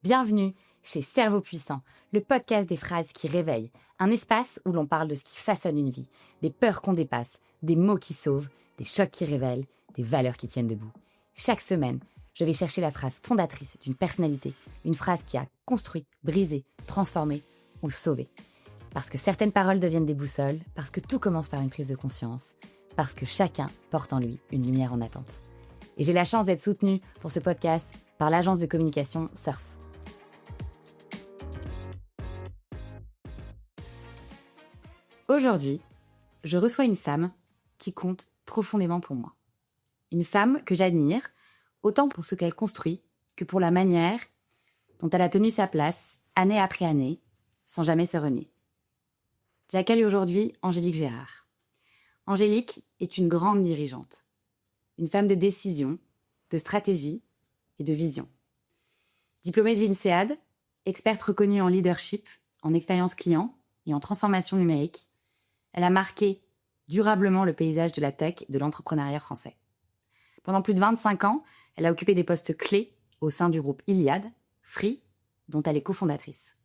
Bienvenue chez Cerveau Puissant, le podcast des phrases qui réveillent, un espace où l'on parle de ce qui façonne une vie, des peurs qu'on dépasse, des mots qui sauvent, des chocs qui révèlent, des valeurs qui tiennent debout. Chaque semaine, je vais chercher la phrase fondatrice d'une personnalité, une phrase qui a construit, brisé, transformé ou sauvé. Parce que certaines paroles deviennent des boussoles, parce que tout commence par une prise de conscience, parce que chacun porte en lui une lumière en attente. Et j'ai la chance d'être soutenue pour ce podcast par l'agence de communication Surf. Aujourd'hui, je reçois une femme qui compte profondément pour moi. Une femme que j'admire, autant pour ce qu'elle construit que pour la manière dont elle a tenu sa place, année après année, sans jamais se renier. J'accueille aujourd'hui Angélique Gérard. Angélique est une grande dirigeante, une femme de décision, de stratégie et de vision. Diplômée de l'INSEAD, experte reconnue en leadership, en expérience client et en transformation numérique, elle a marqué durablement le paysage de la tech et de l'entrepreneuriat français. Pendant plus de 25 ans, elle a occupé des postes clés au sein du groupe Iliad, Free, dont elle est cofondatrice.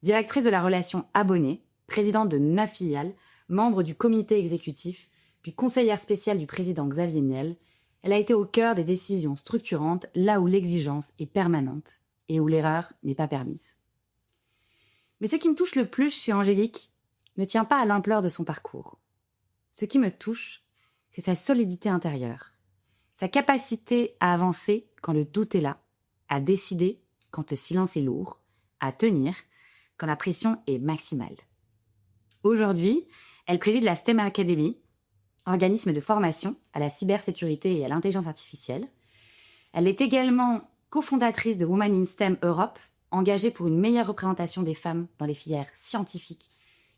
Directrice de la relation abonnée, présidente de 9 filiales, membre du comité exécutif, puis conseillère spéciale du président Xavier Niel, elle a été au cœur des décisions structurantes là où l'exigence est permanente et où l'erreur n'est pas permise. Mais ce qui me touche le plus chez Angélique ne tient pas à l'ampleur de son parcours. Ce qui me touche, c'est sa solidité intérieure, sa capacité à avancer quand le doute est là, à décider quand le silence est lourd, à tenir quand la pression est maximale. Aujourd'hui, elle préside la STEM Academy, organisme de formation à la cybersécurité et à l'intelligence artificielle. Elle est également cofondatrice de Women in STEM Europe, engagée pour une meilleure représentation des femmes dans les filières scientifiques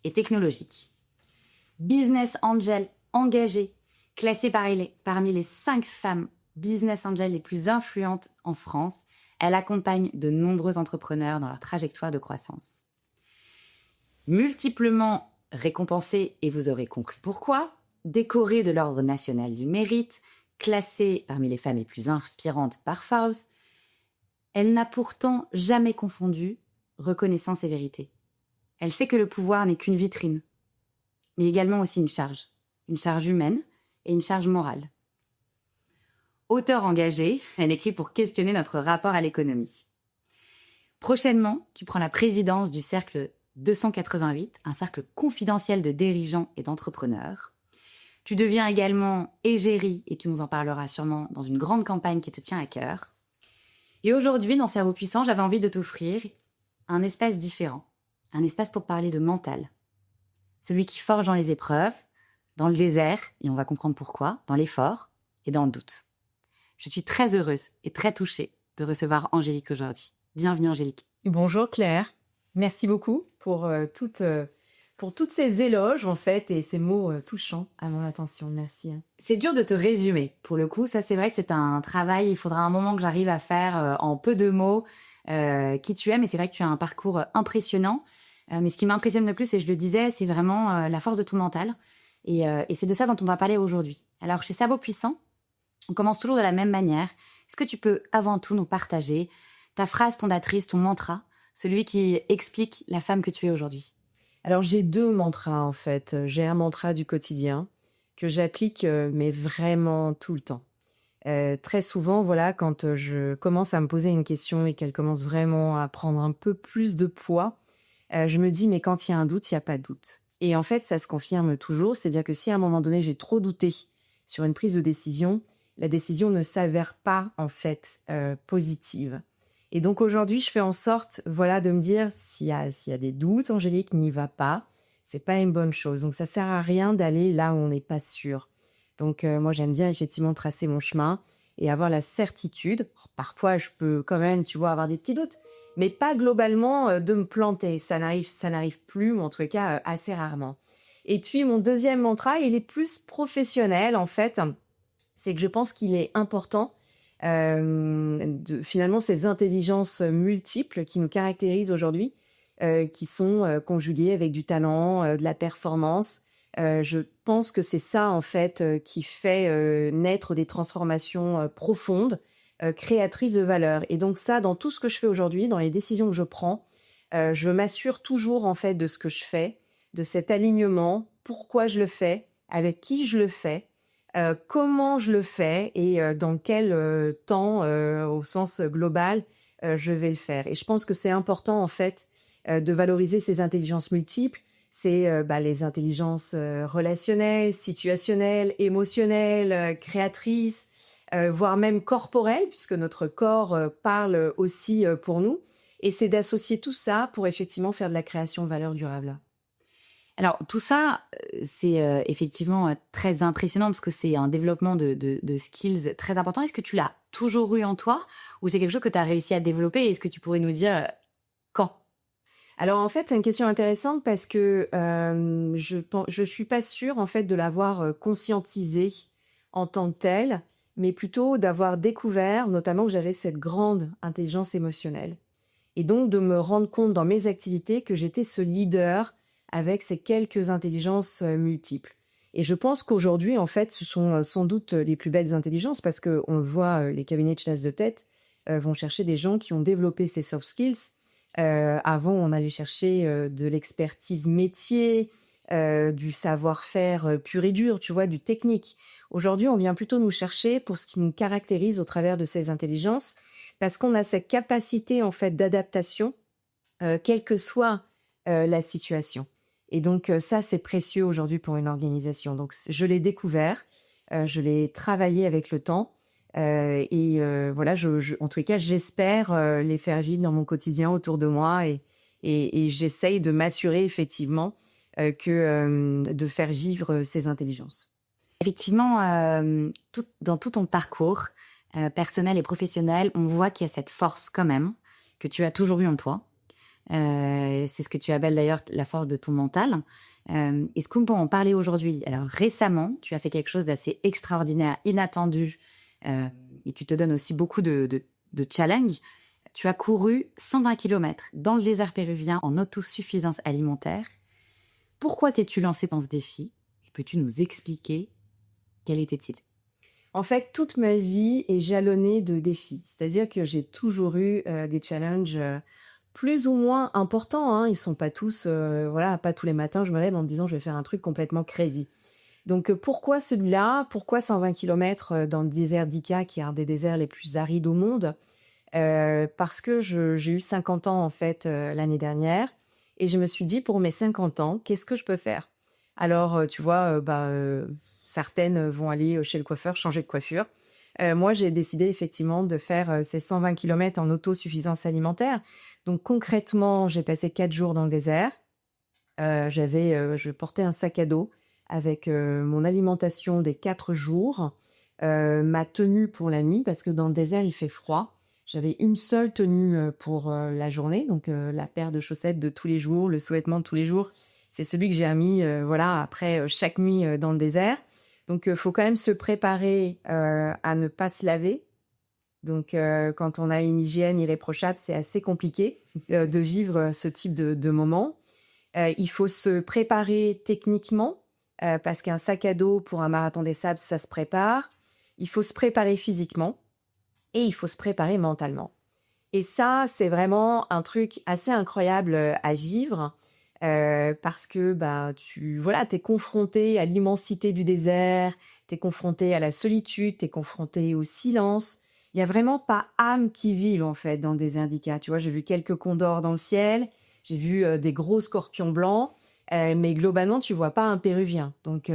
et technologiques. Business Angel engagée, classée parmi les 5 femmes Business Angel les plus influentes en France, elle accompagne de nombreux entrepreneurs dans leur trajectoire de croissance. Multiplement récompensée, et vous aurez compris pourquoi, décorée de l'Ordre national du mérite, classée parmi les femmes les plus inspirantes par Forbes, elle n'a pourtant jamais confondu reconnaissance et vérité. Elle sait que le pouvoir n'est qu'une vitrine, mais également aussi une charge humaine et une charge morale. Auteure engagée, elle écrit pour questionner notre rapport à l'économie. Prochainement, tu prends la présidence du cercle 288, un cercle confidentiel de dirigeants et d'entrepreneurs. Tu deviens également égérie, et tu nous en parleras sûrement, dans une grande campagne qui te tient à cœur. Et aujourd'hui, dans Cerveau Puissant, j'avais envie de t'offrir un espace différent, un espace pour parler de mental. Celui qui forge dans les épreuves, dans le désert, et on va comprendre pourquoi, dans l'effort et dans le doute. Je suis très heureuse et très touchée de recevoir Angélique aujourd'hui. Bienvenue Angélique. Bonjour Claire, merci beaucoup pour toutes ces éloges en fait et ces mots touchants à mon attention, merci. C'est dur de te résumer, pour le coup, ça c'est vrai que c'est un travail, il faudra un moment que j'arrive à faire en peu de mots qui tu es, mais c'est vrai que tu as un parcours impressionnant, mais ce qui m'impressionne le plus, et je le disais, c'est vraiment la force de ton mental, et c'est de ça dont on va parler aujourd'hui. Alors chez Cerveau Puissant, on commence toujours de la même manière. Est-ce que tu peux avant tout nous partager ta phrase fondatrice, ton mantra, celui qui explique la femme que tu es aujourd'hui? Alors j'ai 2 mantras en fait. J'ai un mantra du quotidien que j'applique mais vraiment tout le temps. Très souvent, voilà, quand je commence à me poser une question et qu'elle commence vraiment à prendre un peu plus de poids, je me dis mais quand il y a un doute, il n'y a pas de doute. Et en fait, ça se confirme toujours, c'est-à-dire que si à un moment donné j'ai trop douté sur une prise de décision, la décision ne s'avère pas en fait positive. Et donc aujourd'hui, je fais en sorte, voilà, de me dire s'il y a des doutes, Angélique, n'y va pas. C'est pas une bonne chose. Donc ça sert à rien d'aller là où on n'est pas sûr. Donc moi, j'aime bien effectivement tracer mon chemin et avoir la certitude. Parfois, je peux quand même, tu vois, avoir des petits doutes, mais pas globalement de me planter. Ça n'arrive plus, ou en tout cas assez rarement. Et puis mon deuxième mantra, il est plus professionnel en fait. C'est que je pense qu'il est important finalement ces intelligences multiples qui nous caractérisent aujourd'hui, qui sont conjuguées avec du talent, de la performance. Je pense que c'est ça en fait qui fait naître des transformations profondes créatrice de valeur. Et donc ça, dans tout ce que je fais aujourd'hui, dans les décisions que je prends, je m'assure toujours en fait de ce que je fais, de cet alignement, pourquoi je le fais, avec qui je le fais, comment je le fais et dans quel temps, au sens global, je vais le faire. Et je pense que c'est important en fait de valoriser ces intelligences multiples. C'est les intelligences relationnelles, situationnelles, émotionnelles, créatrices, voire même corporelles, puisque notre corps parle aussi pour nous. Et c'est d'associer tout ça pour effectivement faire de la création de valeur durable. Alors tout ça, c'est effectivement très impressionnant parce que c'est un développement de skills très important. Est-ce que tu l'as toujours eu en toi ou c'est quelque chose que tu as réussi à développer? Est-ce que tu pourrais nous dire quand? Alors en fait, c'est une question intéressante parce que je suis pas sûre en fait de l'avoir conscientisé en tant que telle, mais plutôt d'avoir découvert notamment que j'avais cette grande intelligence émotionnelle. Et donc de me rendre compte dans mes activités que j'étais ce leader avec ces quelques intelligences multiples. Et je pense qu'aujourd'hui, en fait, ce sont sans doute les plus belles intelligences parce que on le voit, les cabinets de chasse de tête vont chercher des gens qui ont développé ces soft skills. Avant, on allait chercher de l'expertise métier, du savoir-faire pur et dur, tu vois, du technique. Aujourd'hui, on vient plutôt nous chercher pour ce qui nous caractérise au travers de ces intelligences parce qu'on a cette capacité en fait d'adaptation, quelle que soit la situation. Et donc ça, c'est précieux aujourd'hui pour une organisation. Donc je l'ai découvert, je l'ai travaillé avec le temps, voilà, en tous les cas, j'espère les faire vivre dans mon quotidien autour de moi et j'essaye de m'assurer effectivement de faire vivre ces intelligences. Effectivement, dans tout ton parcours personnel et professionnel, on voit qu'il y a cette force quand même que tu as toujours eu en toi. C'est ce que tu appelles d'ailleurs la force de ton mental. Est-ce qu'on peut en parler aujourd'hui? Alors récemment, tu as fait quelque chose d'assez extraordinaire, inattendu, et tu te donnes aussi beaucoup de challenges. Tu as couru 120 km dans le désert péruvien en autosuffisance alimentaire. Pourquoi t'es-tu lancé dans ce défi? Et peux-tu nous expliquer quel était-il? En fait, toute ma vie est jalonnée de défis. C'est-à-dire que j'ai toujours eu des challenges plus ou moins importants. Hein. Ils sont pas tous, pas tous les matins, je me lève en me disant je vais faire un truc complètement crazy. Donc pourquoi celui-là? Pourquoi 120 km dans le désert d'Ica, qui est un des déserts les plus arides au monde? Parce que j'ai eu 50 ans en fait l'année dernière et je me suis dit pour mes 50 ans, qu'est-ce que je peux faire? Alors tu vois, certaines vont aller chez le coiffeur changer de coiffure. Moi, j'ai décidé effectivement de faire ces 120 km en autosuffisance alimentaire. Donc concrètement, j'ai passé 4 jours dans le désert. Je portais un sac à dos avec mon alimentation des 4 jours, ma tenue pour la nuit, parce que dans le désert, il fait froid. J'avais une seule tenue pour la journée, donc la paire de chaussettes de tous les jours, le sous-vêtement de tous les jours. C'est celui que j'ai mis après chaque nuit dans le désert. Donc, faut quand même se préparer à ne pas se laver. Donc, quand on a une hygiène irréprochable, c'est assez compliqué de vivre ce type de moment. Il faut se préparer techniquement, parce qu'un sac à dos pour un marathon des sables, ça se prépare. Il faut se préparer physiquement et il faut se préparer mentalement. Et ça, c'est vraiment un truc assez incroyable à vivre. Parce que t'es confronté à l'immensité du désert, t'es confronté à la solitude, t'es confronté au silence. Il y a vraiment pas âme qui vive en fait dans le désert d'Ica. Tu vois, j'ai vu quelques condors dans le ciel, j'ai vu des gros scorpions blancs, mais globalement tu vois pas un Péruvien. Donc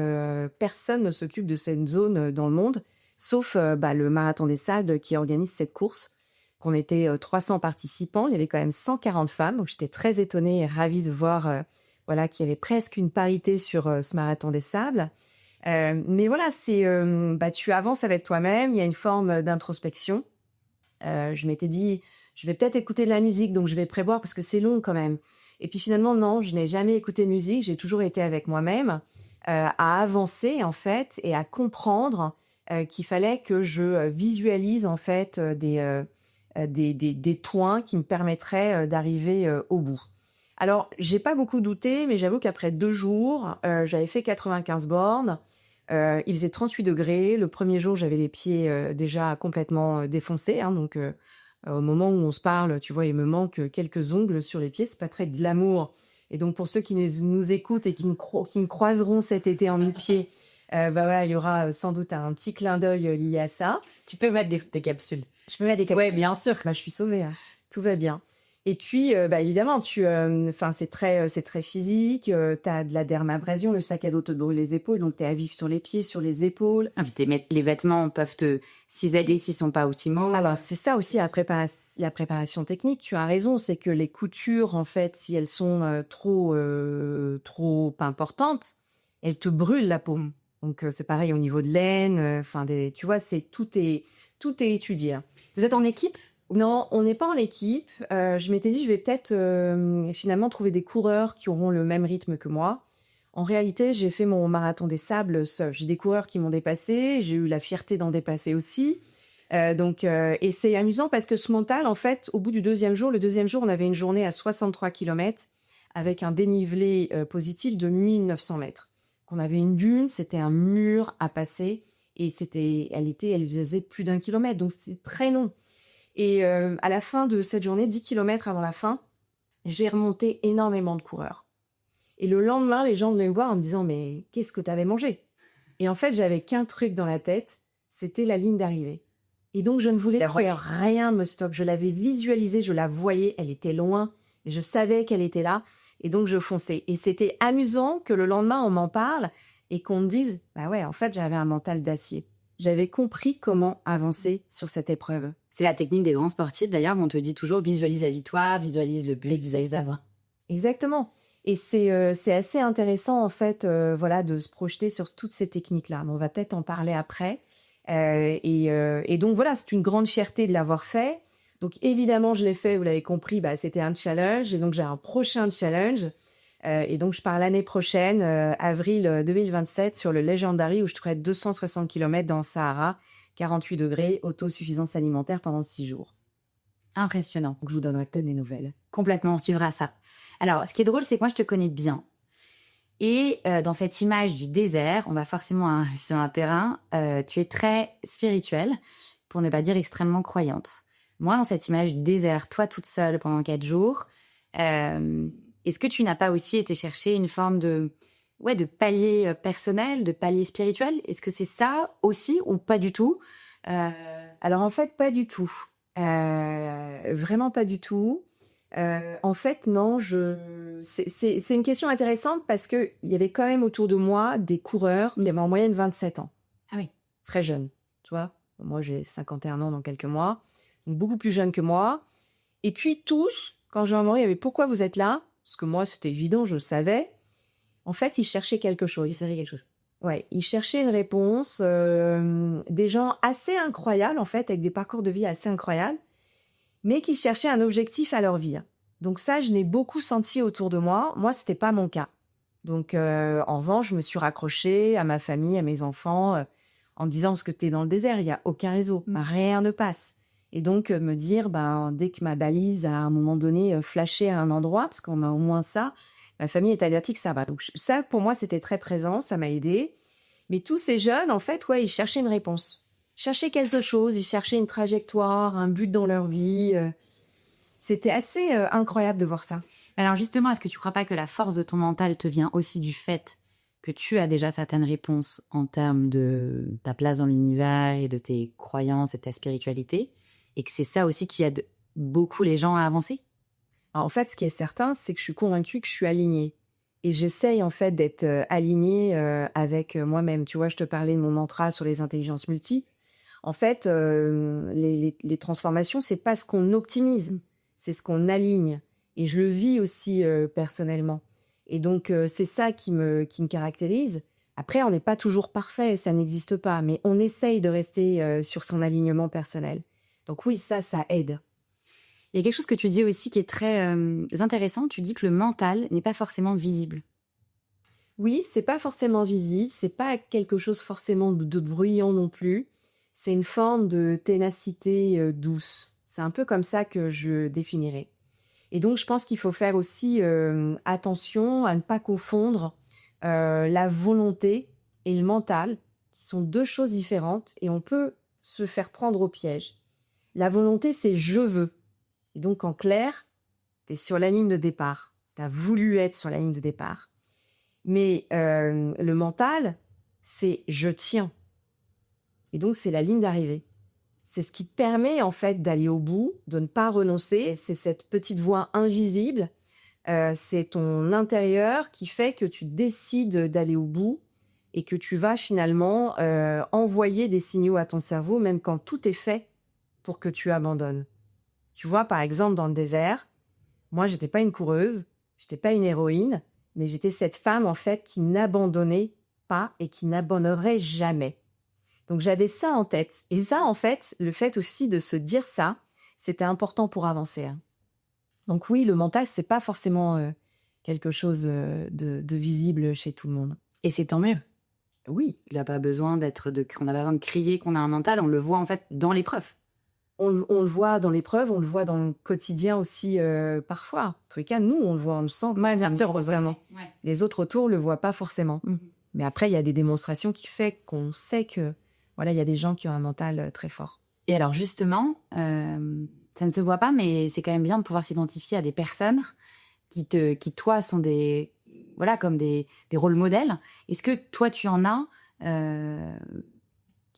personne ne s'occupe de cette zone dans le monde, sauf le Marathon des Sables qui organise cette course. Qu'on était 300 participants, il y avait quand même 140 femmes, donc j'étais très étonnée et ravie de voir qu'il y avait presque une parité sur ce marathon des sables. Mais voilà, c'est tu avances avec toi-même, il y a une forme d'introspection. Je m'étais dit, je vais peut-être écouter de la musique, donc je vais prévoir parce que c'est long quand même. Et puis finalement, non, je n'ai jamais écouté de musique, j'ai toujours été avec moi-même à avancer en fait et à comprendre qu'il fallait que je visualise en fait des points qui me permettraient d'arriver au bout. Alors, j'ai pas beaucoup douté, mais j'avoue qu'après 2 jours, j'avais fait 95 bornes. Il faisait 38 degrés. Le premier jour, j'avais les pieds déjà complètement défoncés. Hein, donc, au moment où on se parle, tu vois, il me manque quelques ongles sur les pieds. C'est pas très glamour. Et donc, pour ceux qui nous écoutent et qui me croiseront cet été en nu-pied, bah voilà, il y aura sans doute un petit clin d'œil lié à ça. Tu peux mettre des capsules. Je peux mettre des capsules. Ouais, bien sûr. Bah, je suis sauvée. Hein. Tout va bien. Et puis, bah, évidemment, c'est très physique. T'as de la dermabrasion, le sac à dos te brûle les épaules, donc t'es à vif sur les pieds, sur les épaules. Ah, puis les vêtements peuvent te cisailler s'ils sont pas optimaux. Alors, c'est ça aussi la préparation technique. Tu as raison, c'est que les coutures, en fait, si elles sont trop importantes, elles te brûlent la paume. Donc, c'est pareil au niveau de l'aine. Tu vois, tout est étudié. Hein. Vous êtes en équipe? Non, on n'est pas en équipe. Je m'étais dit, je vais peut-être finalement trouver des coureurs qui auront le même rythme que moi. En réalité, j'ai fait mon marathon des sables seul. J'ai des coureurs qui m'ont dépassé. J'ai eu la fierté d'en dépasser aussi. Et c'est amusant parce que ce mental, en fait, au bout du le deuxième jour, on avait une journée à 63 km avec un dénivelé positif de 1900 mètres. On avait une dune, c'était un mur à passer et elle faisait plus d'1 kilomètre, donc c'est très long. Et à la fin de cette journée, 10 km avant la fin, j'ai remonté énormément de coureurs. Et le lendemain, les gens venaient me voir en me disant « Mais qu'est-ce que tu avais mangé ?» Et en fait, j'avais qu'un truc dans la tête, c'était la ligne d'arrivée. Et donc, je ne voulais que rien me stoppe. Je l'avais visualisée, je la voyais, elle était loin, mais je savais qu'elle était là. Et donc, je fonçais. Et c'était amusant que le lendemain, on m'en parle et qu'on me dise « Bah ouais, en fait, j'avais un mental d'acier. » J'avais compris comment avancer sur cette épreuve. C'est la technique des grands sportifs. D'ailleurs, on te dit toujours visualise la victoire, visualise le but, visualise l'avant. Exactement. Et c'est assez intéressant, en fait, de se projeter sur toutes ces techniques-là. Mais on va peut-être en parler après. Et donc, voilà, c'est une grande fierté de l'avoir fait. Donc, évidemment, je l'ai fait, vous l'avez compris, c'était un challenge. Et donc, j'ai un prochain challenge. Et donc, je pars l'année prochaine, avril 2027, sur le Legendary, où je ferai 260 km dans le Sahara, 48 degrés, autosuffisance alimentaire pendant 6 jours. Impressionnant. Donc, je vous donnerai peut-être des nouvelles. Complètement, on suivra ça. Alors, ce qui est drôle, c'est que moi, je te connais bien. Et dans cette image du désert, on va forcément sur un terrain, tu es très spirituelle, pour ne pas dire extrêmement croyante. Moi, dans cette image du désert, toi toute seule pendant 4 jours, est-ce que tu n'as pas aussi été chercher une forme de palier personnel, de palier spirituel? Est-ce que c'est ça aussi ou pas du tout? Alors, en fait, pas du tout. Vraiment pas du tout. En fait, non, c'est une question intéressante parce que il y avait quand même autour de moi des coureurs qui avaient en moyenne 27 ans. Ah oui. Très jeunes, tu vois. Moi, j'ai 51 ans dans quelques mois, donc beaucoup plus jeunes que moi. Et puis tous, quand je leur demandais, mais pourquoi vous êtes là? Parce que moi, c'était évident, je le savais. En fait, ils cherchaient quelque chose. Ils savaient quelque chose. Ouais, ils cherchaient une réponse. Des gens assez incroyables, en fait, avec des parcours de vie assez incroyables, mais qui cherchaient un objectif à leur vie. Donc ça, je n'ai beaucoup senti autour de moi. Moi, c'était pas mon cas. Donc, en revanche, je me suis raccrochée à ma famille, à mes enfants, en me disant, parce que t'es dans le désert, il y a aucun réseau, rien ne passe. Et donc, me dire, dès que ma balise, à un moment donné, flashait à un endroit, parce qu'on a au moins ça, ma famille est asiatique, ça va. Donc ça, pour moi, c'était très présent, ça m'a aidé. Mais tous ces jeunes, en fait, ils cherchaient une réponse. Ils cherchaient quelque chose, ils cherchaient une trajectoire, un but dans leur vie. C'était assez incroyable de voir ça. Alors justement, est-ce que tu crois pas que la force de ton mental te vient aussi du fait que tu as déjà certaines réponses en termes de ta place dans l'univers et de tes croyances et de ta spiritualité, et que c'est ça aussi qui aide beaucoup les gens à avancer? Alors, en fait, ce qui est certain, c'est que je suis convaincue que je suis alignée. Et j'essaye, en fait, d'être alignée avec moi-même. Tu vois, je te parlais de mon mantra sur les intelligences multiples. En fait, les transformations, c'est pas ce qu'on optimise, c'est ce qu'on aligne. Et je le vis aussi personnellement. Et donc, c'est ça qui me caractérise. Après, on n'est pas toujours parfait, ça n'existe pas. Mais on essaye de rester sur son alignement personnel. Donc oui, ça aide. Il y a quelque chose que tu dis aussi qui est très intéressant. Tu dis que le mental n'est pas forcément visible. Oui, c'est pas forcément visible. C'est pas quelque chose forcément de bruyant non plus. C'est une forme de ténacité douce. C'est un peu comme ça que je définirais. Et donc, je pense qu'il faut faire aussi attention à ne pas confondre la volonté et le mental, qui sont deux choses différentes, et on peut se faire prendre au piège. La volonté, c'est je veux. Et donc, en clair, tu es sur la ligne de départ. Tu as voulu être sur la ligne de départ. Mais le mental, c'est je tiens. Et donc, c'est la ligne d'arrivée. C'est ce qui te permet, en fait, d'aller au bout, de ne pas renoncer. C'est cette petite voix invisible. C'est ton intérieur qui fait que tu décides d'aller au bout et que tu vas finalement envoyer des signaux à ton cerveau, même quand tout est fait pour que tu abandonnes. Tu vois, par exemple, dans le désert, moi, j'étais pas une coureuse, j'étais pas une héroïne, mais j'étais cette femme, en fait, qui n'abandonnait pas et qui n'abandonnerait jamais. Donc, j'avais ça en tête. Et ça, en fait, le fait aussi de se dire ça, c'était important pour avancer. Hein. Donc oui, le mental, c'est pas forcément quelque chose de visible chez tout le monde. Et c'est tant mieux. Oui. Il n'a pas besoin qu'on a besoin de crier qu'on a un mental, on le voit en fait dans l'épreuve. On le voit dans l'épreuve, on le voit dans le quotidien aussi parfois. En tous les cas, nous, on le voit, on le sent. Ouais, bien sûr, vraiment. Ouais. Les autres autour le voient pas forcément. Mm-hmm. Mais après, il y a des démonstrations qui font qu'on sait que voilà, il y a des gens qui ont un mental très fort. Et alors justement, ça ne se voit pas, mais c'est quand même bien de pouvoir s'identifier à des personnes qui toi, sont comme des rôles modèles. Est-ce que toi, tu en as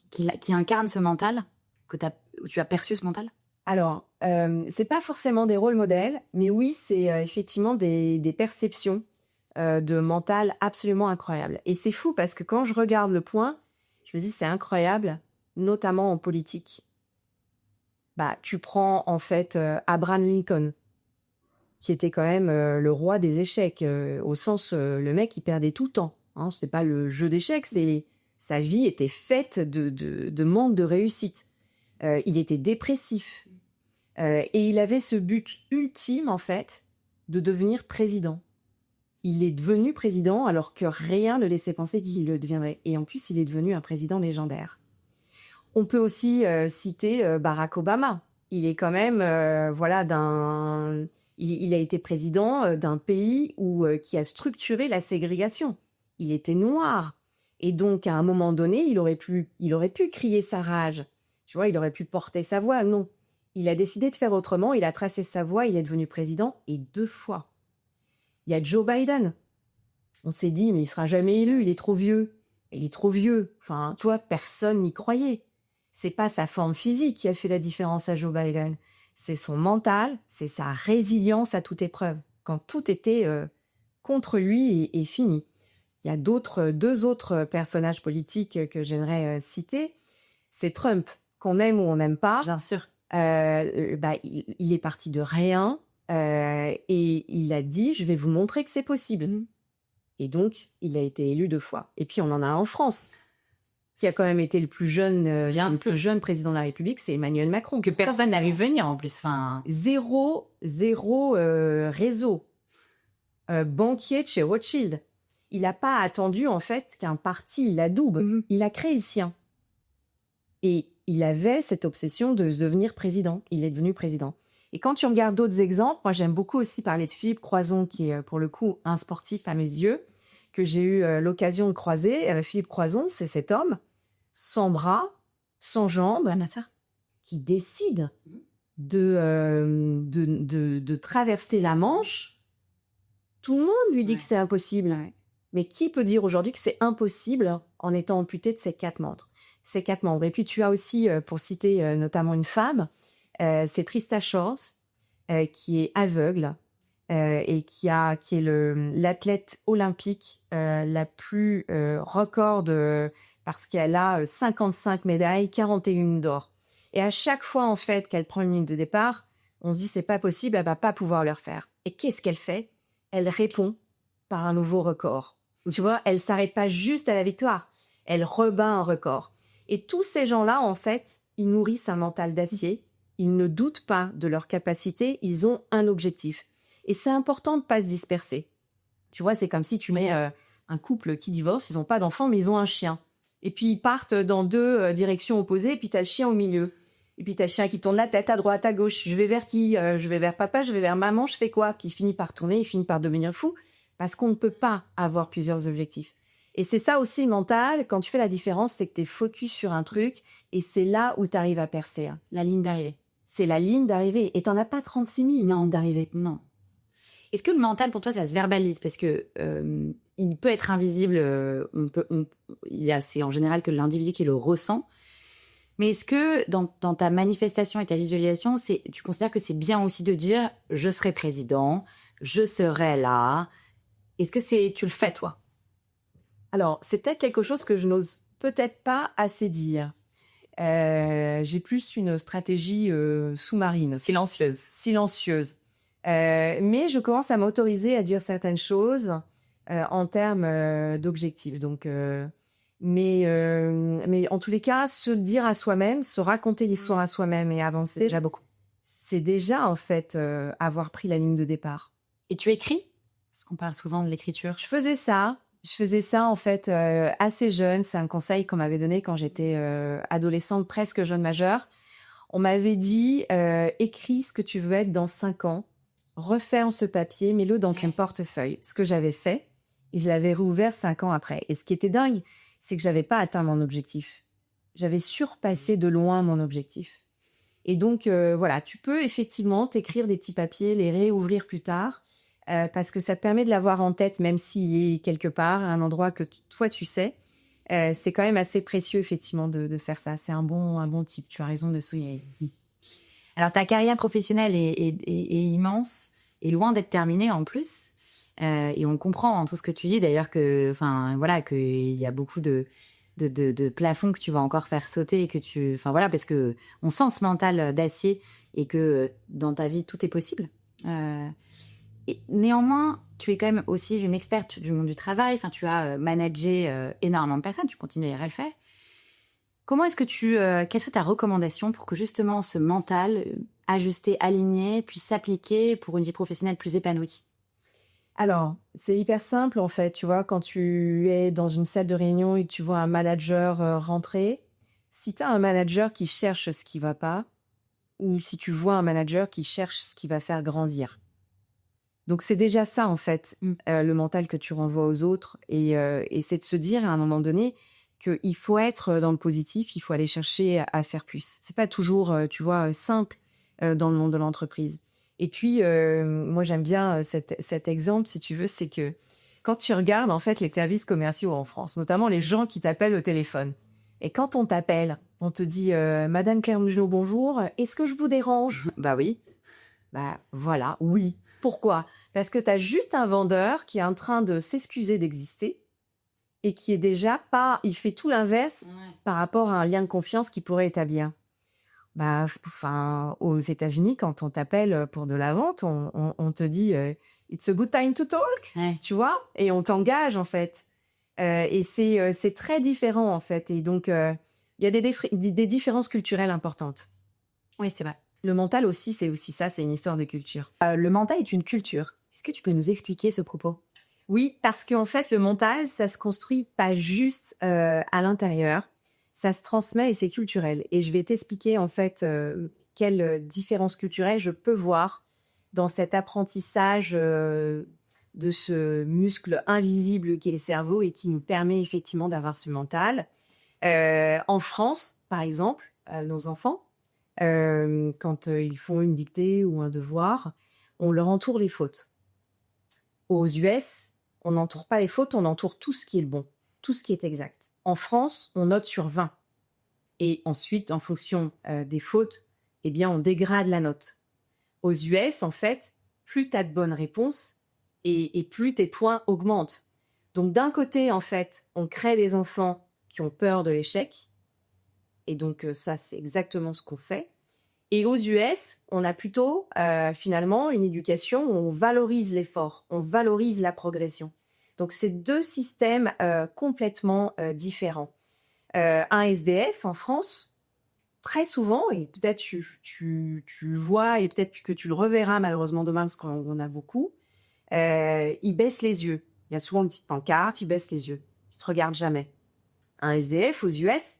qui incarnent ce mental, où tu as perçu ce mental? Alors, c'est pas forcément des rôles modèles, mais oui, c'est effectivement des perceptions de mental absolument incroyables. Et c'est fou parce que quand je regarde le point, je me dis c'est incroyable, notamment en politique. Bah, tu prends en fait Abraham Lincoln, qui était quand même le roi des échecs, au sens le mec il perdait tout le temps. Hein, c'est pas le jeu d'échecs, sa vie était faite de manque de réussite. Il était dépressif et il avait ce but ultime en fait de devenir président. Il est devenu président alors que rien ne laissait penser qu'il le deviendrait. Et en plus, il est devenu un président légendaire. On peut aussi citer Barack Obama. Il est quand même, il a été président d'un pays qui a structuré la ségrégation. Il était noir. Et donc, à un moment donné, il aurait pu crier sa rage. Tu vois, il aurait pu porter sa voix. Non. Il a décidé de faire autrement. Il a tracé sa voie. Il est devenu président. Et 2 fois. Il y a Joe Biden. On s'est dit, mais il sera jamais élu. Il est trop vieux. Il est trop vieux. Enfin, tu vois, personne n'y croyait. C'est pas sa forme physique qui a fait la différence à Joe Biden. C'est son mental, c'est sa résilience à toute épreuve. Quand tout était contre lui et fini. Il y a 2 autres personnages politiques que j'aimerais citer. C'est Trump, qu'on aime ou on n'aime pas. Bien sûr. Il est parti de rien et il a dit « je vais vous montrer que c'est possible ». Et donc, il a été élu 2 fois. Et puis, on en a un en France, qui a quand même été le plus jeune président de la République, c'est Emmanuel Macron. Que personne n'a vu venir en plus. Enfin... Zéro réseau. Banquier de chez Rothschild. Il n'a pas attendu, en fait, qu'un parti l'adoube. Mm-hmm. Il a créé le sien. Et il avait cette obsession de devenir président. Il est devenu président. Et quand tu regardes d'autres exemples, moi j'aime beaucoup aussi parler de Philippe Croizon, qui est pour le coup un sportif à mes yeux, que j'ai eu l'occasion de croiser. Philippe Croizon, c'est cet homme, sans bras, sans jambes, qui décide de traverser la Manche. Tout le monde lui dit que c'est impossible. Ouais. Mais qui peut dire aujourd'hui que c'est impossible en étant amputé de ses 4 membres? Et puis tu as aussi, pour citer notamment une femme, c'est Trista Shores, qui est aveugle et qui est l'athlète olympique la plus record parce qu'elle a 55 médailles, 41 d'or. Et à chaque fois en fait qu'elle prend une ligne de départ, on se dit c'est pas possible, elle va pas pouvoir le refaire. Et qu'est-ce qu'elle fait? Elle répond par un nouveau record. Tu vois, elle s'arrête pas juste à la victoire, elle rebat un record. Et tous ces gens-là en fait, ils nourrissent un mental d'acier. Ils ne doutent pas de leur capacité, ils ont un objectif. Et c'est important de ne pas se disperser. Tu vois, c'est comme si tu mets un couple qui divorce, ils n'ont pas d'enfant, mais ils ont un chien. Et puis ils partent dans 2 directions opposées, et puis tu as le chien au milieu. Et puis tu as le chien qui tourne la tête à droite, à gauche. Je vais vers qui? Je vais vers papa, je vais vers maman, je fais quoi? Puis il finit par tourner, il finit par devenir fou, parce qu'on ne peut pas avoir plusieurs objectifs. Et c'est ça aussi le mental. Quand tu fais la différence, c'est que tu es focus sur un truc et c'est là où tu arrives à percer. La ligne d'arrivée. C'est la ligne d'arrivée. Et t'en as pas 36 000 lignes d'arrivée. Non. Est-ce que le mental, pour toi, ça se verbalise? Parce que il peut être invisible. C'est en général que l'individu qui le ressent. Mais est-ce que dans ta manifestation et ta visualisation, tu considères que c'est bien aussi de dire « je serai président, je serai là ». Est-ce que tu le fais, toi? Alors, c'est peut-être quelque chose que je n'ose peut-être pas assez dire. J'ai plus une stratégie sous-marine. Silencieuse. Mais je commence à m'autoriser à dire certaines choses en termes d'objectifs. Donc, mais en tous les cas, se dire à soi-même, se raconter l'histoire à soi-même et avancer, Déjà beaucoup. c'est déjà en fait avoir pris la ligne de départ. Et tu écris? Parce qu'on parle souvent de l'écriture. Je faisais ça en fait assez jeune. C'est un conseil qu'on m'avait donné quand j'étais adolescente, presque jeune majeure. On m'avait dit écris ce que tu veux être dans 5 ans, referme ce papier, mets-le dans un portefeuille. Ce que j'avais fait, et je l'avais rouvert 5 ans après. Et ce qui était dingue, c'est que j'avais pas atteint mon objectif. J'avais surpassé de loin mon objectif. Et donc voilà, tu peux effectivement t'écrire des petits papiers, les réouvrir plus tard. Parce que ça te permet de l'avoir en tête, même s'il est quelque part, à un endroit que toi tu sais. C'est quand même assez précieux, effectivement, de faire ça. C'est un bon type. Tu as raison de souligner. Alors, ta carrière professionnelle est immense et loin d'être terminée en plus. Et on comprend dans tout ce que tu dis, d'ailleurs, qu'il y a beaucoup de plafonds que tu vas encore faire sauter et que parce que on sent ce mental d'acier et que dans ta vie, tout est possible. Et néanmoins, tu es quand même aussi une experte du monde du travail. Enfin, tu as managé énormément de personnes. Tu continues à le faire. Comment est-ce que quelle serait ta recommandation pour que justement ce mental ajusté, aligné, puisse s'appliquer pour une vie professionnelle plus épanouie? Alors, c'est hyper simple en fait. Tu vois, quand tu es dans une salle de réunion et que tu vois un manager rentrer, si tu as un manager qui cherche ce qui va pas, ou si tu vois un manager qui cherche ce qui va faire grandir. Donc c'est déjà ça en fait, le mental que tu renvoies aux autres et c'est de se dire à un moment donné qu'il faut être dans le positif, il faut aller chercher à faire plus. C'est pas toujours, tu vois, simple dans le monde de l'entreprise. Et puis moi j'aime bien cet exemple, si tu veux, c'est que quand tu regardes en fait les services commerciaux en France, notamment les gens qui t'appellent au téléphone, et quand on t'appelle, on te dit Madame Claire Mougenot, bonjour, est-ce que je vous dérange? Bah oui. Bah voilà, oui. Pourquoi? Parce que tu as juste un vendeur qui est en train de s'excuser d'exister et qui est déjà pas... Il fait tout l'inverse par rapport à un lien de confiance qu'il pourrait établir. Bah, aux États-Unis, quand on t'appelle pour de la vente, on te dit It's a good time to talk, tu vois? Et on t'engage, en fait. Et c'est très différent, en fait. Et donc, il y a des différences culturelles importantes. Oui, c'est vrai. Le mental aussi, c'est aussi ça, c'est une histoire de culture. Le mental est une culture. Est-ce que tu peux nous expliquer ce propos? Oui, parce qu'en fait, le mental, ça se construit pas juste à l'intérieur, ça se transmet et c'est culturel. Et je vais t'expliquer en fait quelles différences culturelles je peux voir dans cet apprentissage de ce muscle invisible qui est le cerveau et qui nous permet effectivement d'avoir ce mental. En France, par exemple, nos enfants, quand ils font une dictée ou un devoir, on leur entoure les fautes. Aux US, on n'entoure pas les fautes, on entoure tout ce qui est le bon, tout ce qui est exact. En France, on note sur 20. Et ensuite, en fonction des fautes, eh bien, on dégrade la note. Aux US, en fait, plus tu as de bonnes réponses et plus tes points augmentent. Donc, d'un côté, en fait, on crée des enfants qui ont peur de l'échec. Et donc, ça, c'est exactement ce qu'on fait. Et aux US, on a plutôt finalement une éducation où on valorise l'effort, on valorise la progression. Donc, c'est 2 systèmes complètement différents. Un SDF en France, très souvent, et peut-être tu le vois et peut-être que tu le reverras malheureusement demain parce qu'on en a beaucoup, il baisse les yeux. Il y a souvent une petite pancarte, il baisse les yeux. Il te regarde jamais. Un SDF aux US,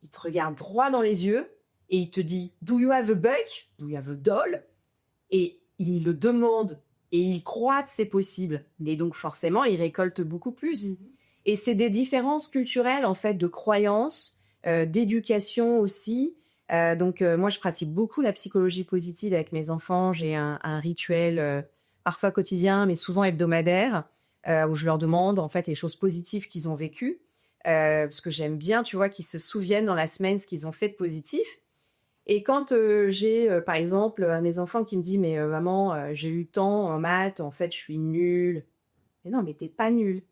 il te regarde droit dans les yeux et il te dit « Do you have a buck? Do you have a doll ?» Et il le demande et il croit que c'est possible. Et donc forcément, il récolte beaucoup plus. Et c'est des différences culturelles, en fait, de croyances, d'éducation aussi. Moi, je pratique beaucoup la psychologie positive avec mes enfants. J'ai un rituel parfois quotidien, mais souvent hebdomadaire, où je leur demande, en fait, les choses positives qu'ils ont vécues. Parce que j'aime bien, tu vois, qu'ils se souviennent dans la semaine ce qu'ils ont fait de positif. Et quand j'ai, par exemple, un de mes enfants qui me dit « Mais maman, j'ai eu tant en maths, en fait, je suis nulle. » Mais non, mais t'es pas nulle.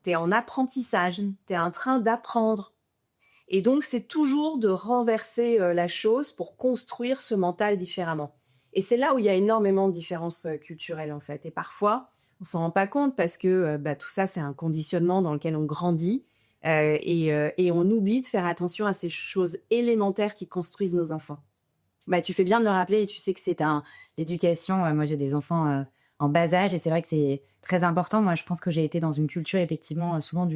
T'es en apprentissage. T'es en train d'apprendre. Et donc, c'est toujours de renverser la chose pour construire ce mental différemment. Et c'est là où il y a énormément de différences culturelles, en fait. Et parfois, on s'en rend pas compte parce que tout ça, c'est un conditionnement dans lequel on grandit. Et on oublie de faire attention à ces choses élémentaires qui construisent nos enfants. Tu fais bien de le rappeler et tu sais que c'est l'éducation. Moi, j'ai des enfants en bas âge et c'est vrai que c'est très important. Moi, je pense que j'ai été dans une culture, effectivement, souvent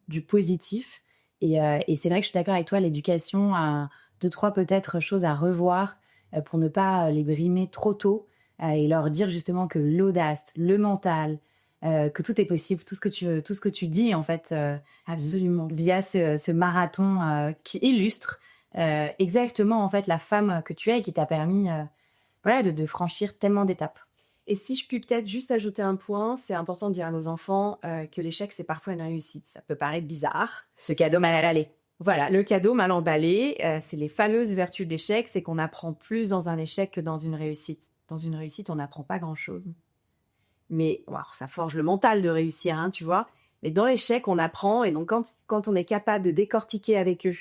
du positif. Et c'est vrai que je suis d'accord avec toi, l'éducation a 2-3 peut-être choses à revoir pour ne pas les brimer trop tôt et leur dire justement que l'audace, le mental, que tout est possible, tout ce que tu dis en fait, Absolument. via ce marathon qui illustre exactement en fait la femme que tu es et qui t'a permis de franchir tellement d'étapes. Et si je puis peut-être juste ajouter un point, c'est important de dire à nos enfants que l'échec, c'est parfois une réussite. Ça peut paraître bizarre. Ce cadeau mal emballé. Voilà, le cadeau mal emballé, c'est les fameuses vertus de l'échec, c'est qu'on apprend plus dans un échec que dans une réussite. Dans une réussite, on n'apprend pas grand-chose. Mais alors, ça forge le mental de réussir, hein, tu vois. Mais dans l'échec, on apprend. Et donc, quand on est capable de décortiquer avec eux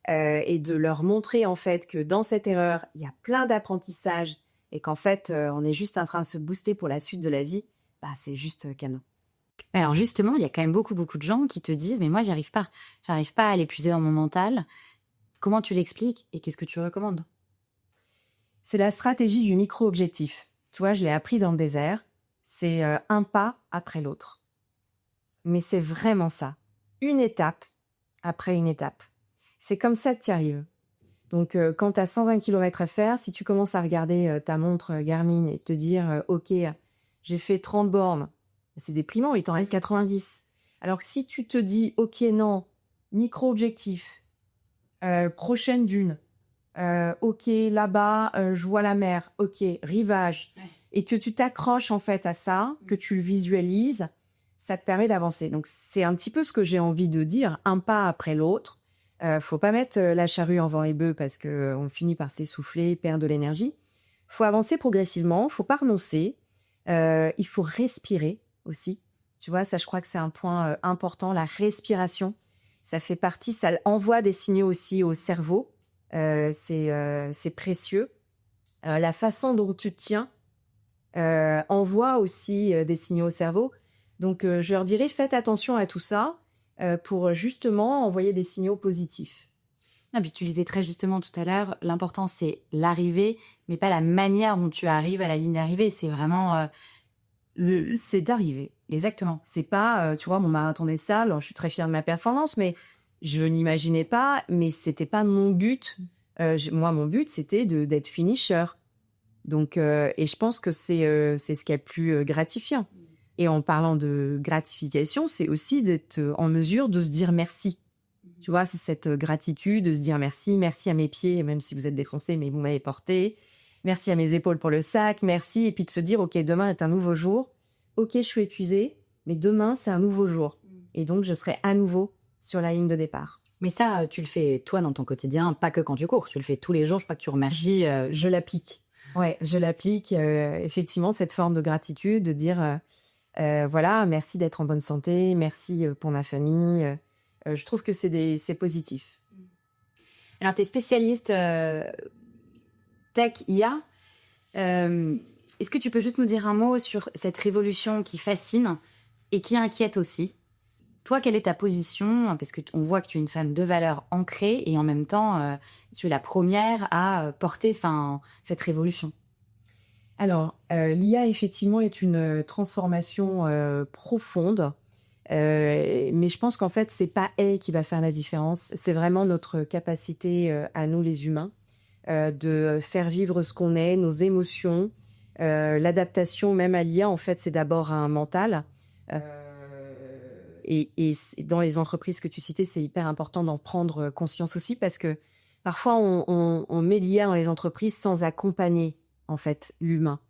et de leur montrer, en fait, que dans cette erreur, il y a plein d'apprentissages et qu'en fait, on est juste en train de se booster pour la suite de la vie, c'est juste canon. Alors justement, il y a quand même beaucoup de gens qui te disent « Mais moi, j'y arrive pas. J'arrive pas à l'épuiser dans mon mental. » Comment tu l'expliques et qu'est-ce que tu recommandes? C'est la stratégie du micro-objectif. Tu vois, je l'ai appris dans le désert. C'est un pas après l'autre. Mais c'est vraiment ça. Une étape après une étape. C'est comme ça que tu y arrives. Donc, quand tu as 120 km à faire, si tu commences à regarder ta montre Garmin et te dire « Ok, j'ai fait 30 bornes », c'est déprimant, il t'en reste 90. Alors que si tu te dis « Ok, non, micro-objectif, prochaine dune, ok, là-bas, je vois la mer, ok, rivage », et que tu t'accroches en fait à ça, que tu le visualises, ça te permet d'avancer. Donc, c'est un petit peu ce que j'ai envie de dire, un pas après l'autre. Faut pas mettre la charrue avant les bœufs parce que on finit par s'essouffler, perdre de l'énergie. Faut avancer progressivement, faut pas renoncer. Il faut respirer aussi. Tu vois, ça, je crois que c'est un point important, la respiration. Ça fait partie, ça envoie des signaux aussi au cerveau. C'est précieux. La façon dont tu te tiens envoie aussi des signaux au cerveau. Donc, je leur dirais, faites attention à tout ça. Pour justement envoyer des signaux positifs. Non, puis tu disais très justement tout à l'heure, l'important c'est l'arrivée, mais pas la manière dont tu arrives à la ligne d'arrivée. C'est vraiment c'est d'arriver. Exactement. C'est pas, tu vois, mon marathon des sables, alors, je suis très fière de ma performance, mais je n'imaginais pas, mais c'était pas mon but. Moi, mon but, c'était d'être finisher. Donc, et je pense que c'est ce qui est le plus gratifiant. Et en parlant de gratification, c'est aussi d'être en mesure de se dire merci. Tu vois, c'est cette gratitude de se dire merci, merci à mes pieds, même si vous êtes défoncés, mais vous m'avez porté. Merci à mes épaules pour le sac, merci. Et puis de se dire, ok, demain est un nouveau jour. Ok, je suis épuisée, mais demain, c'est un nouveau jour. Et donc, je serai à nouveau sur la ligne de départ. Mais ça, tu le fais toi dans ton quotidien, pas que quand tu cours. Tu le fais tous les jours, je sais pas que tu remercies. Je l'applique. Ouais, je l'applique. Effectivement, cette forme de gratitude, de dire... voilà, merci d'être en bonne santé, merci pour ma famille. Je trouve que c'est positif. Alors, tu es spécialiste tech IA. Est-ce que tu peux juste nous dire un mot sur cette révolution qui fascine et qui inquiète aussi? Toi, quelle est ta position? Parce qu'on voit que tu es une femme de valeur ancrée et en même temps, tu es la première à porter cette révolution. Alors, l'IA, effectivement, est une transformation profonde, mais je pense qu'en fait, c'est pas elle qui va faire la différence. C'est vraiment notre capacité à nous, les humains, de faire vivre ce qu'on est, nos émotions. L'adaptation même à l'IA, en fait, c'est d'abord un mental. dans les entreprises que tu citais, c'est hyper important d'en prendre conscience aussi parce que parfois on met l'IA dans les entreprises sans accompagner en fait l'humain.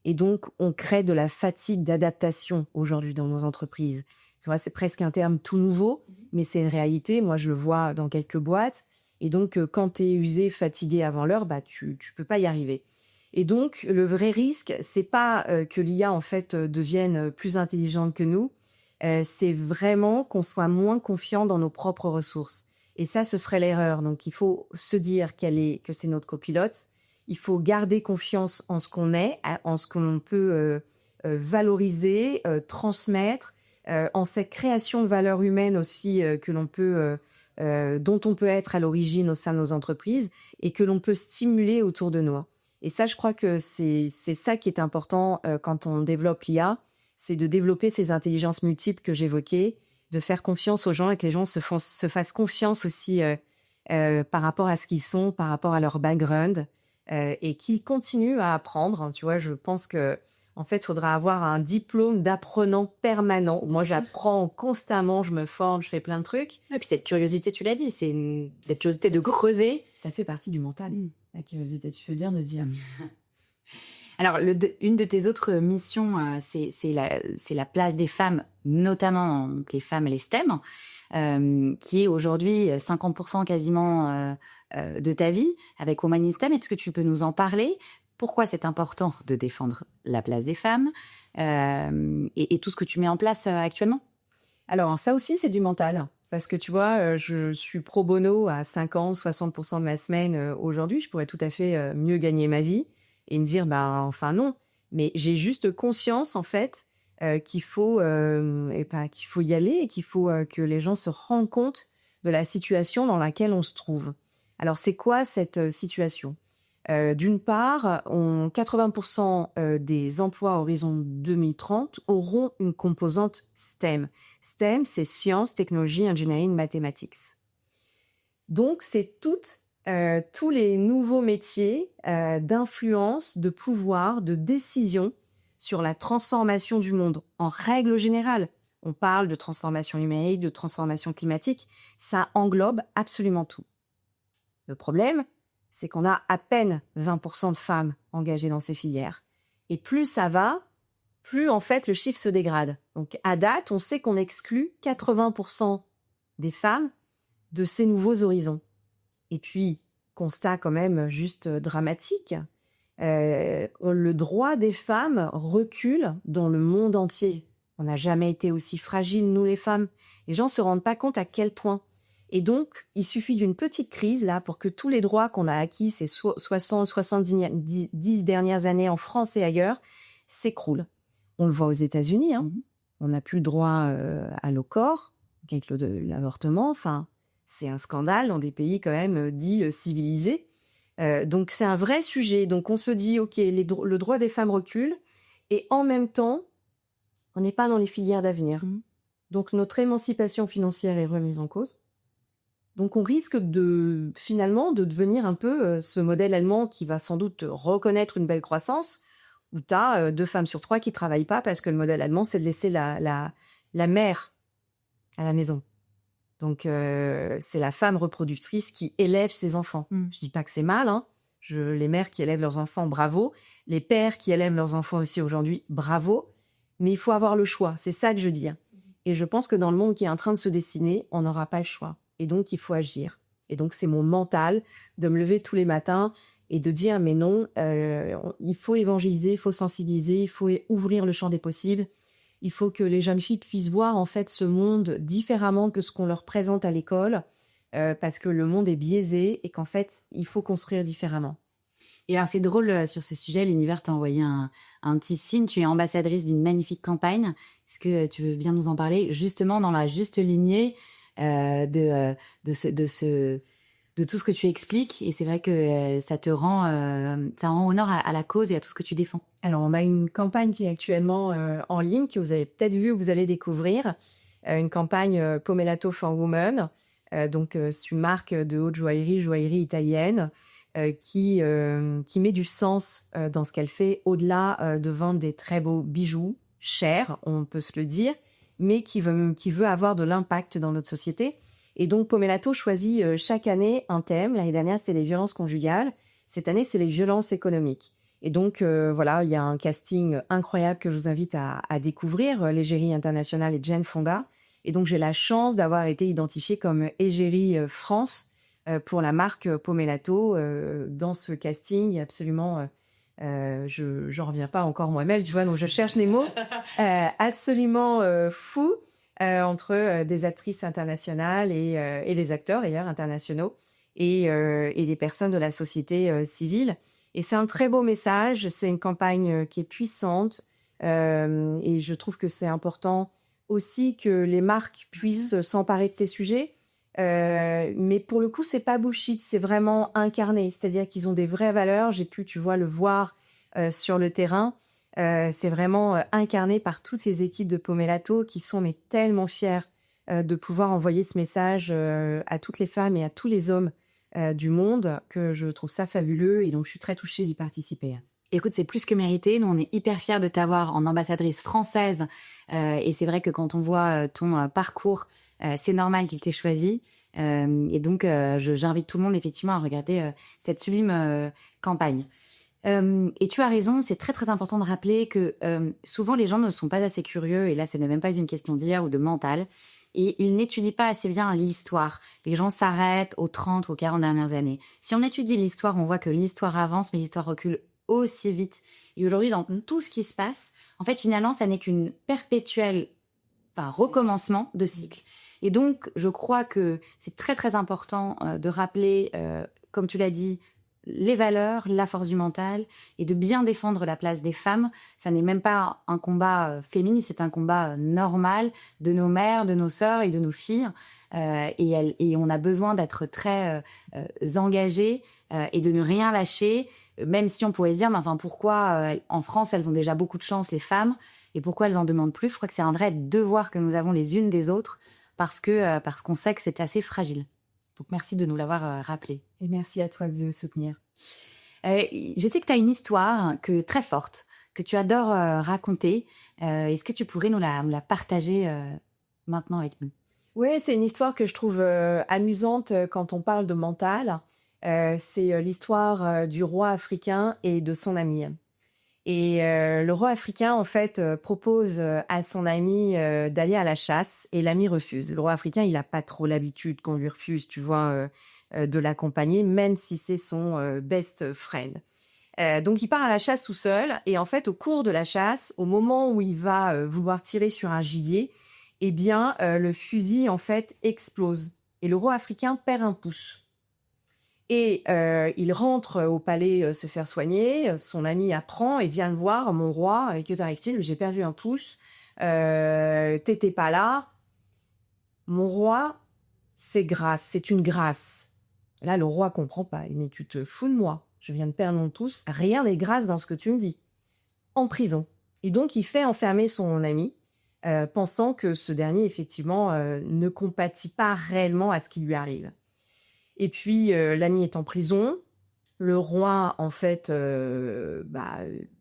Et donc, on crée de la fatigue d'adaptation aujourd'hui dans nos entreprises. Tu vois, c'est presque un terme tout nouveau, mais c'est une réalité. Moi, je le vois dans quelques boîtes. Et donc, quand tu es usé, fatigué avant l'heure, bah, tu peux pas y arriver. Et donc, le vrai risque, c'est pas que l'IA, en fait, devienne plus intelligente que nous. C'est vraiment qu'on soit moins confiant dans nos propres ressources. Et ça, ce serait l'erreur. Donc, il faut se dire que c'est notre copilote. Il faut garder confiance en ce qu'on est, en ce qu'on peut valoriser, transmettre, en cette création de valeur humaine aussi que l'on peut, dont on peut être à l'origine au sein de nos entreprises et que l'on peut stimuler autour de nous. Et ça, je crois que c'est ça qui est important quand on développe l'IA, c'est de développer ces intelligences multiples que j'évoquais, de faire confiance aux gens et que les gens se fassent confiance aussi par rapport à ce qu'ils sont, par rapport à leur background. Et qui continue à apprendre. Tu vois, je pense que en fait, il faudra avoir un diplôme d'apprenant permanent. Moi, j'apprends constamment, je me forme, je fais plein de trucs. Et puis cette curiosité, tu l'as dit, cette curiosité de creuser. Ça fait partie du mental. La curiosité, tu fais bien de dire. Alors, une de tes autres missions, c'est la place des femmes, notamment les femmes et les STEM, qui est aujourd'hui 50% quasiment de ta vie avec Women in STEM. Est-ce que tu peux nous en parler? Pourquoi c'est important de défendre la place des femmes et tout ce que tu mets en place actuellement? Alors, ça aussi, c'est du mental. Parce que tu vois, je suis pro bono à 50, 60% de ma semaine aujourd'hui. Je pourrais tout à fait mieux gagner ma vie et me dire, bah, enfin non. Mais j'ai juste conscience, en fait, qu'il faut qu'il faut y aller et qu'il faut que les gens se rendent compte de la situation dans laquelle on se trouve. Alors, c'est quoi cette situation? D'une part, 80% des emplois à horizon 2030 auront une composante STEM. STEM, c'est sciences, technologie, engineering, mathematics. Donc, c'est tous les nouveaux métiers d'influence, de pouvoir, de décision sur la transformation du monde. En règle générale, on parle de transformation numérique, de transformation climatique. Ça englobe absolument tout. Le problème, c'est qu'on a à peine 20% de femmes engagées dans ces filières. Et plus ça va, plus en fait le chiffre se dégrade. Donc à date, on sait qu'on exclut 80% des femmes de ces nouveaux horizons. Et puis, constat quand même juste dramatique, le droit des femmes recule dans le monde entier. On n'a jamais été aussi fragiles, nous les femmes. Les gens ne se rendent pas compte à quel point. Et donc, il suffit d'une petite crise là pour que tous les droits qu'on a acquis ces 70 dernières années en France et ailleurs s'écroulent. On le voit aux États-Unis, hein. On n'a plus le droit à nos corps, avec l'avortement. Enfin, c'est un scandale dans des pays quand même dits civilisés. Donc, c'est un vrai sujet. Donc, on se dit, OK, le droit des femmes recule et en même temps, on n'est pas dans les filières d'avenir. Donc, notre émancipation financière est remise en cause. Donc, on risque finalement de devenir un peu ce modèle allemand qui va sans doute reconnaître une belle croissance, où tu as 2 femmes sur 3 qui travaillent pas parce que le modèle allemand, c'est de laisser la mère à la maison. Donc, c'est la femme reproductrice qui élève ses enfants. Je dis pas que c'est mal, hein. Les mères qui élèvent leurs enfants, bravo. Les pères qui élèvent leurs enfants aussi aujourd'hui, bravo. Mais il faut avoir le choix, c'est ça que je dis. Et je pense que dans le monde qui est en train de se dessiner, on n'aura pas le choix. Et donc, il faut agir. Et donc, c'est mon mental de me lever tous les matins et de dire, mais non, il faut évangéliser, il faut sensibiliser, il faut ouvrir le champ des possibles. Il faut que les jeunes filles puissent voir en fait ce monde différemment que ce qu'on leur présente à l'école, parce que le monde est biaisé et qu'en fait, il faut construire différemment. Et alors, c'est drôle, sur ce sujet, l'univers t'a envoyé un petit signe. Tu es ambassadrice d'une magnifique campagne. Est-ce que tu veux bien nous en parler, justement dans la juste lignée de tout ce que tu expliques? Et c'est vrai que ça rend honneur à la cause et à tout ce que tu défends. Alors, on a une campagne qui est actuellement en ligne, que vous avez peut-être vu ou vous allez découvrir. Une campagne Pomellato for Women. Donc, c'est une marque de haute joaillerie italienne, qui met du sens dans ce qu'elle fait, au-delà de vendre des très beaux bijoux, chers, on peut se le dire, mais qui veut avoir de l'impact dans notre société. Et donc, Pomellato choisit chaque année un thème. L'année dernière, c'est les violences conjugales. Cette année, c'est les violences économiques. Et donc, voilà, il y a un casting incroyable que je vous invite à découvrir, l'Égérie internationale et Jane Fonda. Et donc, j'ai la chance d'avoir été identifiée comme Égérie France pour la marque Pomellato. Dans ce casting, absolument, j'en reviens pas encore moi-même, tu vois, donc je cherche les mots, absolument fou entre des actrices internationales et des acteurs d'ailleurs internationaux et des personnes de la société civile. Et c'est un très beau message, c'est une campagne qui est puissante et je trouve que c'est important aussi que les marques puissent s'emparer de ces sujets. Mais pour le coup, c'est pas bullshit, c'est vraiment incarné. C'est-à-dire qu'ils ont des vraies valeurs. J'ai pu, tu vois, le voir sur le terrain. C'est vraiment incarné par toutes les équipes de Pomellato qui sont mais tellement fiers de pouvoir envoyer ce message à toutes les femmes et à tous les hommes du monde que je trouve ça fabuleux et donc je suis très touchée d'y participer. Écoute, c'est plus que mérité. Nous, on est hyper fiers de t'avoir en ambassadrice française. Et c'est vrai que quand on voit ton parcours, c'est normal qu'il t'ait choisi. Et donc, j'invite tout le monde effectivement à regarder cette sublime campagne. Et tu as raison, c'est très très important de rappeler que souvent les gens ne sont pas assez curieux. Et là, ce n'est même pas une question d'IA ou de mental. Et ils n'étudient pas assez bien l'histoire. Les gens s'arrêtent aux 30 ou 40 dernières années. Si on étudie l'histoire, on voit que l'histoire avance, mais l'histoire recule aussi vite. Et aujourd'hui, dans tout ce qui se passe, en fait, finalement, ça n'est qu'une perpétuelle recommencement de cycle. Et donc, je crois que c'est très, très important de rappeler, comme tu l'as dit, les valeurs, la force du mental et de bien défendre la place des femmes. Ça n'est même pas un combat féministe, c'est un combat normal de nos mères, de nos sœurs et de nos filles. Et on a besoin d'être très engagés et de ne rien lâcher, même si on pourrait se dire, mais enfin, pourquoi en France, elles ont déjà beaucoup de chance, les femmes, et pourquoi elles en demandent plus? Je crois que c'est un vrai devoir que nous avons les unes des autres parce qu'on sait que c'est assez fragile. Donc, merci de nous l'avoir rappelé. Et merci à toi de me soutenir. Je sais que tu as une histoire très forte, que tu adores raconter. Est-ce que tu pourrais nous la partager maintenant avec nous? Oui, c'est une histoire que je trouve amusante quand on parle de mental. C'est l'histoire du roi africain et de son ami. Et le roi africain, en fait, propose à son ami d'aller à la chasse et l'ami refuse. Le roi africain, il n'a pas trop l'habitude qu'on lui refuse, tu vois, de l'accompagner, même si c'est son best friend. Donc, il part à la chasse tout seul. Et en fait, au cours de la chasse, au moment où il va vouloir tirer sur un gibier, eh bien, le fusil, en fait, explose. Et le roi africain perd un pouce. Et il rentre au palais se faire soigner. Son ami apprend et vient le voir. Mon roi, que t'arrive-t-il? J'ai perdu un pouce. T'étais pas là. Mon roi, c'est grâce, c'est une grâce. Là, le roi comprend pas. Il dit, mais tu te fous de moi. Je viens de perdre mon pouce. Rien n'est grâce dans ce que tu me dis. En prison. Et donc, il fait enfermer son ami, pensant que ce dernier, effectivement, ne compatit pas réellement à ce qui lui arrive. Et puis, l'ami est en prison. Le roi, en fait,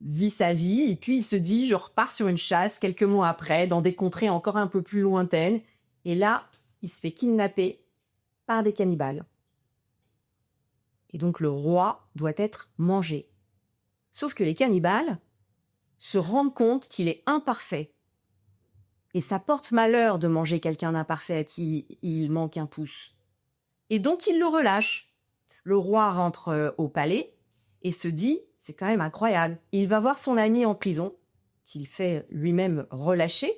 vit sa vie. Et puis, il se dit, je repars sur une chasse quelques mois après, dans des contrées encore un peu plus lointaines. Et là, il se fait kidnapper par des cannibales. Et donc, le roi doit être mangé. Sauf que les cannibales se rendent compte qu'il est imparfait. Et ça porte malheur de manger quelqu'un d'imparfait à qui il manque un pouce. Et donc, il le relâche. Le roi rentre au palais et se dit, c'est quand même incroyable. Il va voir son ami en prison, qu'il fait lui-même relâcher,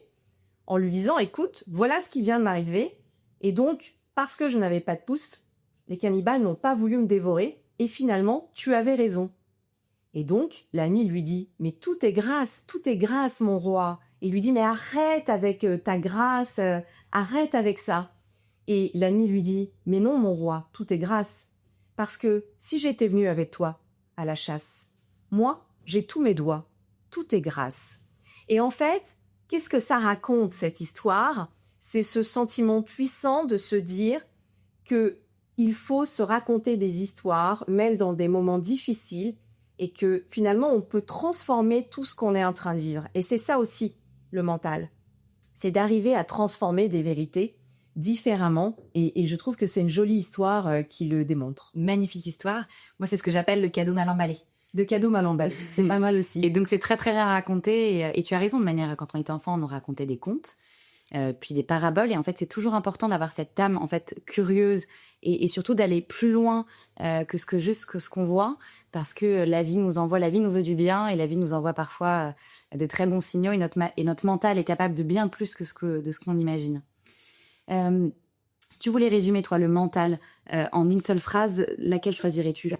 en lui disant, écoute, voilà ce qui vient de m'arriver. Et donc, parce que je n'avais pas de pouce, les cannibales n'ont pas voulu me dévorer. Et finalement, tu avais raison. Et donc, l'ami lui dit, mais tout est grâce, mon roi. Et il lui dit, mais arrête avec ta grâce, arrête avec ça. Et l'ami lui dit, mais non, mon roi, tout est grâce. Parce que si j'étais venu avec toi à la chasse, moi, j'ai tous mes doigts. Tout est grâce. Et en fait, qu'est-ce que ça raconte, cette histoire? C'est ce sentiment puissant de se dire que il faut se raconter des histoires, même dans des moments difficiles, et que finalement, on peut transformer tout ce qu'on est en train de vivre. Et c'est ça aussi, le mental. c'est d'arriver à transformer des vérités différemment. Et je trouve que c'est une jolie histoire qui le démontre. Magnifique histoire. Moi, c'est ce que j'appelle le cadeau mal emballé. De cadeau mal emballé, c'est pas mal aussi. Et donc, c'est très, très bien raconté. Et tu as raison, de manière, quand on était enfant, on nous racontait des contes, puis des paraboles. Et en fait, c'est toujours important d'avoir cette âme, en fait, curieuse et surtout d'aller plus loin que ce qu'on voit, parce que la vie nous veut du bien et la vie nous envoie parfois de très bons signaux et notre mental est capable de bien plus de ce qu'on imagine. Si tu voulais résumer, toi, le mental en une seule phrase, laquelle choisirais-tu?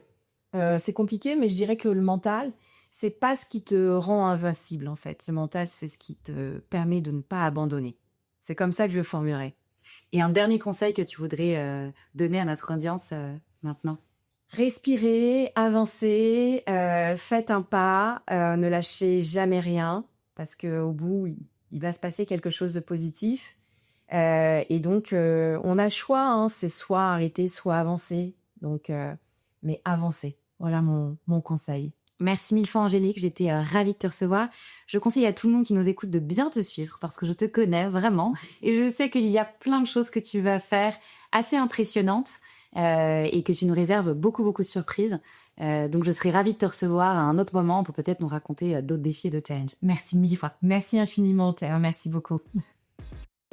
C'est compliqué, mais je dirais que le mental, c'est pas ce qui te rend invincible, en fait. Le mental, c'est ce qui te permet de ne pas abandonner. C'est comme ça que je le formulerais. Et un dernier conseil que tu voudrais donner à notre audience maintenant? Respirez, avancez, faites un pas, ne lâchez jamais rien, parce qu'au bout, il va se passer quelque chose de positif. Et donc, on a le choix, hein, c'est soit arrêter, soit avancer. Donc, mais avancer. Voilà mon conseil. Merci mille fois, Angélique. J'étais ravie de te recevoir. Je conseille à tout le monde qui nous écoute de bien te suivre parce que je te connais vraiment et je sais qu'il y a plein de choses que tu vas faire assez impressionnantes et que tu nous réserves beaucoup, beaucoup de surprises. Donc, je serais ravie de te recevoir à un autre moment pour peut-être nous raconter d'autres défis et de challenges. Merci mille fois. Merci infiniment, Claire. Merci beaucoup.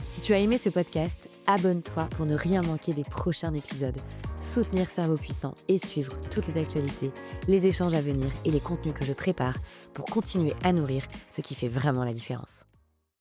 Si tu as aimé ce podcast, abonne-toi pour ne rien manquer des prochains épisodes. Soutenir Cerveau Puissant et suivre toutes les actualités, les échanges à venir et les contenus que je prépare pour continuer à nourrir ce qui fait vraiment la différence.